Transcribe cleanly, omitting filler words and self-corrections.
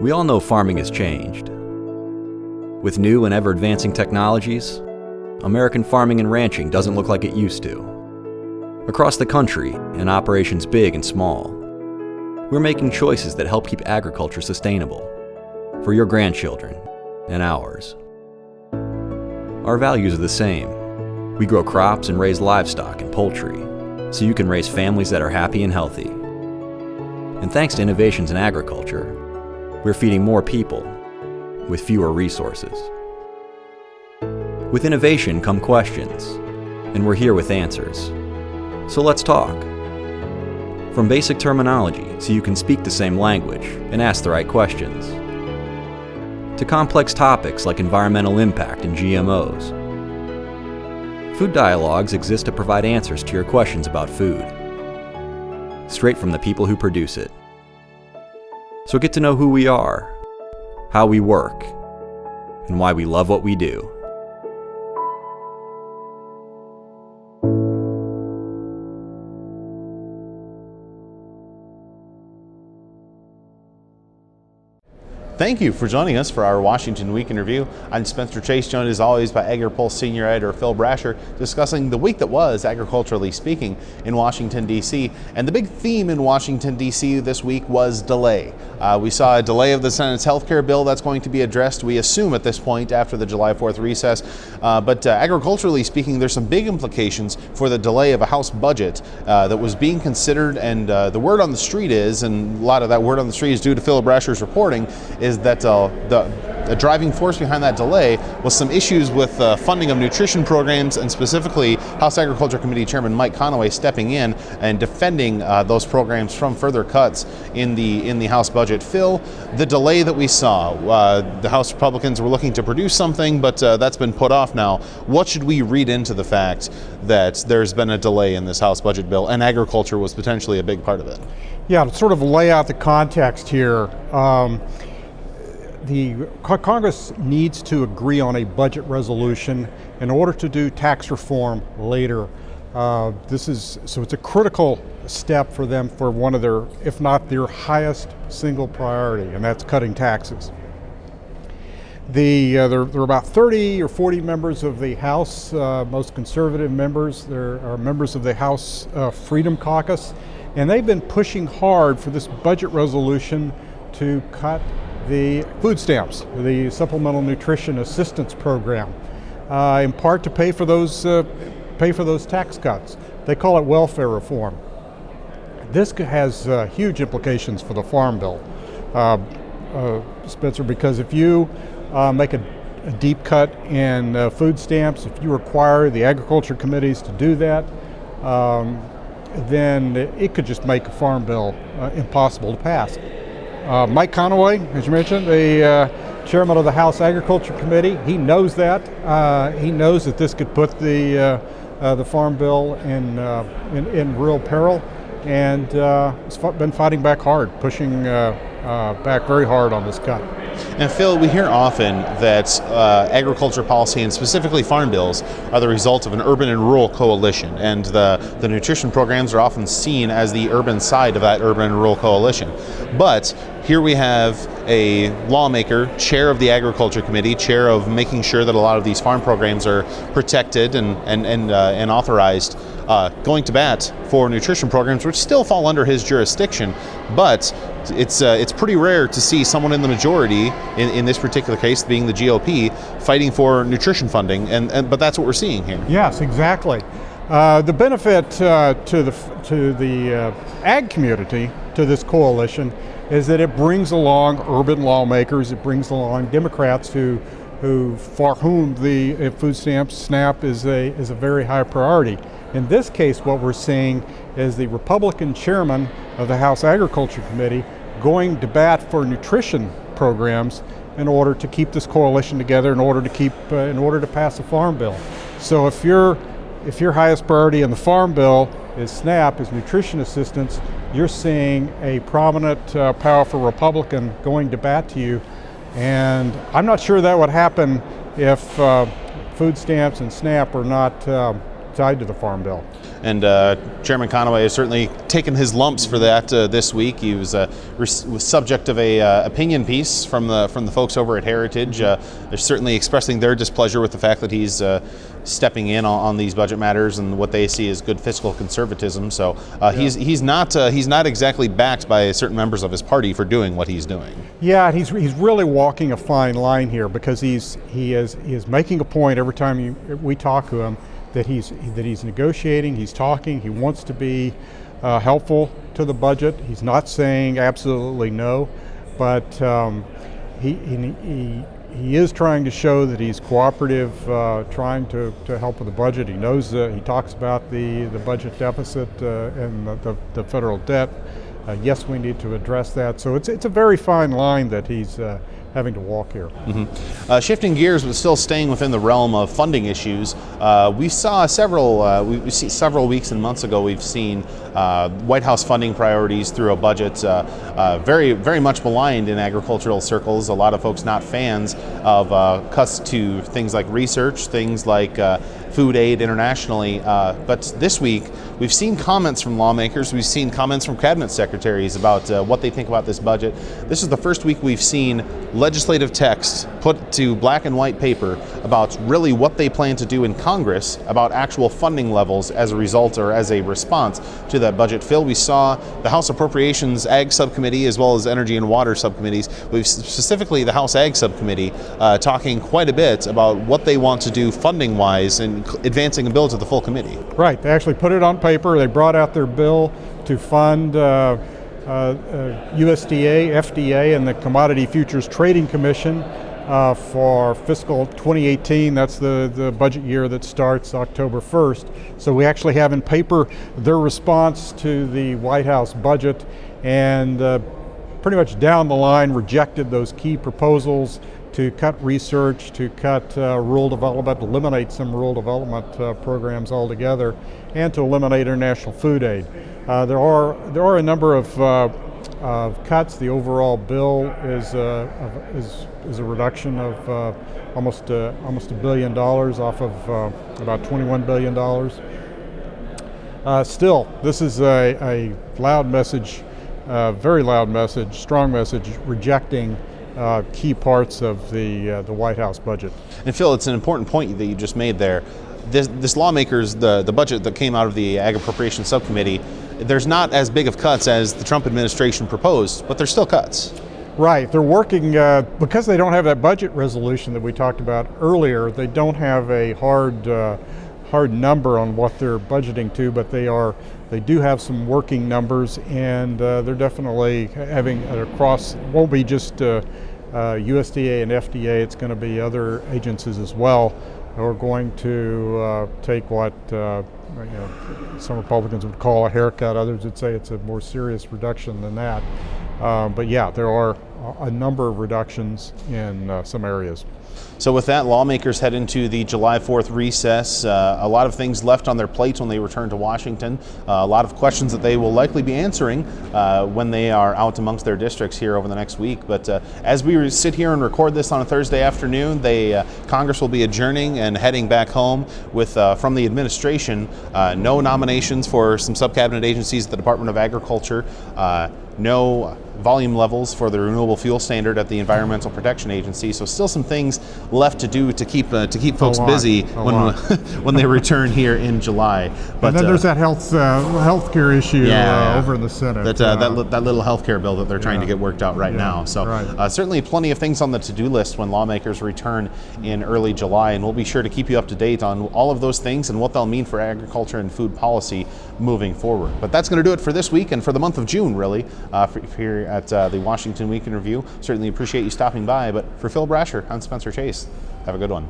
We all know farming has changed. With new and ever-advancing technologies, American farming and ranching doesn't look like it used to. Across the country, in operations big and small, we're making choices that help keep agriculture sustainable for your grandchildren and ours. Our values are the same. We grow crops and raise livestock and poultry so you can raise families that are happy and healthy. And thanks to innovations in agriculture, we're feeding more people with fewer resources. With innovation come questions, and we're here with answers. So let's talk. From basic terminology so you can speak the same language and ask the right questions, to complex topics like environmental impact and GMOs. Food dialogues exist to provide answers to your questions about food, straight from the people who produce it. So get to know who we are, how we work, and why we love what we do. Thank you for joining us for our Washington Week in Review. I'm Spencer Chase, joined as always by Agri-Pulse Senior Editor Phil Brasher, discussing the week that was, agriculturally speaking, in Washington, D.C. And the big theme in Washington, D.C. this week was delay. We saw a delay of the Senate's health care bill that's going to be addressed, we assume at this point, after the July 4th recess. But agriculturally speaking, there's some big implications for the delay of a House budget that was being considered. And the word on the street is, and a lot of that word on the street is due to Phil Brasher's reporting, is that the driving force behind that delay was some issues with funding of nutrition programs, and specifically House Agriculture Committee Chairman Mike Conaway stepping in and defending those programs from further cuts in the House budget. Phil, the delay that we saw, the House Republicans were looking to produce something, but that's been put off now. What should we read into the fact that there's been a delay in this House budget bill, and agriculture was potentially a big part of it? Yeah, to sort of lay out the context here, the Congress needs to agree on a budget resolution in order to do tax reform later. So it's a critical step for them for one of their, if not their highest single priority, and that's cutting taxes. There are about 30 or 40 members of the House, most conservative members. There are members of the House Freedom Caucus, and they've been pushing hard for this budget resolution to cut the food stamps, the Supplemental Nutrition Assistance Program, in part to pay for those tax cuts. They call it welfare reform. This has huge implications for the Farm Bill, Spencer, because if you make a deep cut in food stamps, if you require the agriculture committees to do that, then it could just make a Farm Bill impossible to pass. Mike Conaway, as you mentioned, the chairman of the House Agriculture Committee, he knows that. He knows that this could put the Farm Bill in real peril, and has been fighting back hard, pushing back very hard on this cut. And Phil, we hear often that agriculture policy, and specifically farm bills, are the result of an urban and rural coalition, and the nutrition programs are often seen as the urban side of that urban and rural coalition. But here we have a lawmaker, chair of the Agriculture Committee, chair of making sure that a lot of these farm programs are protected and authorized, going to bat for nutrition programs, which still fall under his jurisdiction. But it's pretty rare to see someone in the majority, in this particular case being the GOP, fighting for nutrition funding, but that's what we're seeing here. Yes, exactly. The benefit to the ag community, to this coalition, is that it brings along urban lawmakers, it brings along Democrats for whom the food stamps, SNAP, is a very high priority. In this case, what we're seeing is the Republican chairman of the House Agriculture Committee going to bat for nutrition programs in order to keep this coalition together, in order to pass a farm bill. So if your highest priority in the farm bill is SNAP, is nutrition assistance, you're seeing a prominent, powerful Republican going to bat to you. And I'm not sure that would happen if food stamps and SNAP are not tied to the Farm Bill. And Chairman Conaway has certainly taken his lumps for that this week. He was subject of a opinion piece from the folks over at Heritage. They're certainly expressing their displeasure with the fact that he's stepping in on these budget matters and what they see as good fiscal conservatism. So he's not exactly backed by certain members of his party for doing what he's doing. Yeah, he's really walking a fine line here, because he is making a point every time we talk to him that he's negotiating, he's talking, he wants to be helpful to the budget. He's not saying absolutely no, but he is trying to show that he's cooperative, trying to help with the budget. He knows he talks about the budget deficit and the federal debt. Yes, we need to address that. So it's a very fine line that he's having to walk here. Mm-hmm. Shifting gears, but still staying within the realm of funding issues, we saw several weeks and months ago, we've seen White House funding priorities through a budget very, very much maligned in agricultural circles. A lot of folks not fans of cuts to things like research, things like food aid internationally. But this week, we've seen comments from lawmakers, we've seen comments from cabinet secretaries about what they think about this budget. This is the first week we've seen legislative text put to black and white paper about really what they plan to do in Congress about actual funding levels as a result or as a response to that budget. Phil, we saw the House Appropriations Ag Subcommittee as well as Energy and Water Subcommittees, specifically the House Ag Subcommittee, talking quite a bit about what they want to do funding-wise and advancing a bill to the full committee. Right, they actually put it on paper. They brought out their bill to fund USDA, FDA, and the Commodity Futures Trading Commission for fiscal 2018. That's the budget year that starts October 1st. So we actually have in paper their response to the White House budget, and pretty much down the line rejected those key proposals to cut research, to cut rural development, eliminate some rural development programs altogether, and to eliminate international food aid. There are a number of cuts. The overall bill is a reduction of almost $1 billion off of about $21 billion. Still, this is a loud message, very loud message, strong message, rejecting key parts of the White House budget. And Phil, it's an important point that you just made there. This lawmakers, the budget that came out of the Agri-Appropriations Subcommittee, there's not as big of cuts as the Trump administration proposed, but there's still cuts. Right, they're working, because they don't have that budget resolution that we talked about earlier, they don't have a hard number on what they're budgeting to, but they do have some working numbers, and they're definitely having it across, won't be just USDA and FDA, it's going to be other agencies as well. We're going to take what some Republicans would call a haircut, others would say it's a more serious reduction than that. But yeah, there are a number of reductions in some areas. So with that, lawmakers head into the July 4th recess. A lot of things left on their plates when they return to Washington. A lot of questions that they will likely be answering when they are out amongst their districts here over the next week. But as we sit here and record this on a Thursday afternoon, Congress will be adjourning and heading back home with, from the administration, no nominations for some sub-cabinet agencies at the Department of Agriculture, no volume levels for the renewable fuel standard at the Environmental Protection Agency. So still some things left to do to keep folks busy when they return here in July. But and then there's that healthcare issue over in the Senate. That little healthcare bill that they're trying to get worked out right now. So certainly plenty of things on the to-do list when lawmakers return in early July, and we'll be sure to keep you up to date on all of those things and what they'll mean for agriculture and food policy moving forward. But that's going to do it for this week and for the month of June, really, here at the Washington Week in Review. Certainly appreciate you stopping by. But for Phil Brasher, I'm Spencer Chase. Have a good one.